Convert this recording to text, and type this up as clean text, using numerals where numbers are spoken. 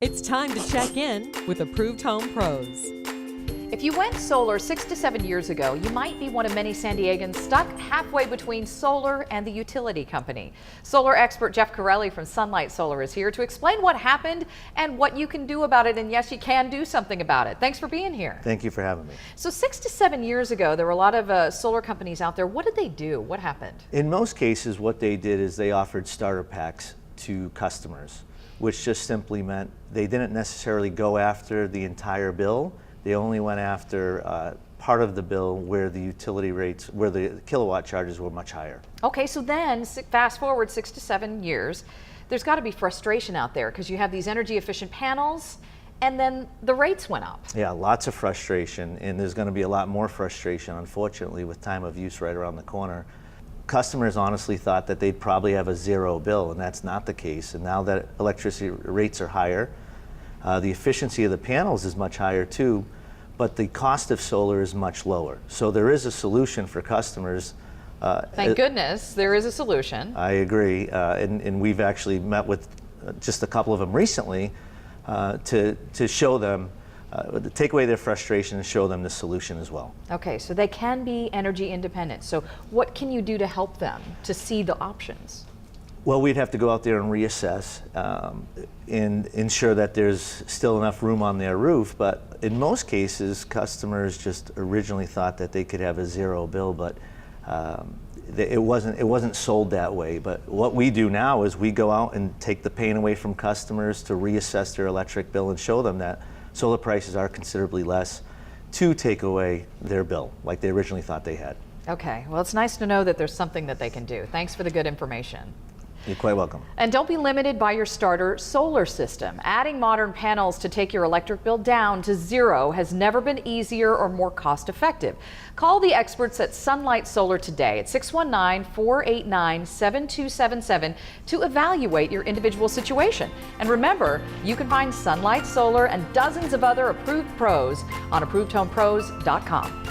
It's time to check in with Approved Home Pros. If you went solar 6 to 7 years ago, you might be one of many San Diegans stuck halfway between solar and the utility company. Solar expert Jeff Corelli from Sunlight Solar is here to explain what happened and what you can do about it. And yes, you can do something about it. Thanks for being here. Thank you for having me. So 6 to 7 years ago, there were a lot of solar companies out there. What did they do? What happened? In most cases, what they did is they offered starter packs to customers, which just simply meant they didn't necessarily go after the entire bill. They only went after part of the bill where the utility rates, where the kilowatt charges were much higher. Okay, so then fast forward 6 to 7 years, there's got to be frustration out there because you have these energy efficient panels and then the rates went up. Yeah, lots of frustration, and there's going to be a lot more frustration, unfortunately, with time of use right around the corner. Customers honestly thought that they'd probably have a zero bill, and that's not the case. And now that electricity rates are higher, the efficiency of the panels is much higher too, but the cost of solar is much lower. So there is a solution for customers. Thank goodness there is a solution. I agree, and we've actually met with just a couple of them recently to show them, to take away their frustration and show them the solution as well. Okay, so they can be energy independent. So what can you do to help them to see the options? Well, we'd have to go out there and reassess and ensure that there's still enough room on their roof. But in most cases, customers just originally thought that they could have a zero bill, but it wasn't sold that way. But what we do now is we go out and take the pain away from customers to reassess their electric bill and show them that solar prices are considerably less to take away their bill like they originally thought they had. Okay, well, it's nice to know that there's something that they can do. Thanks for the good information. You're quite welcome. And don't be limited by your starter solar system. Adding modern panels to take your electric bill down to zero has never been easier or more cost effective. Call the experts at Sunlight Solar today at 619-489-7277 to evaluate your individual situation. And remember, you can find Sunlight Solar and dozens of other approved pros on ApprovedHomePros.com.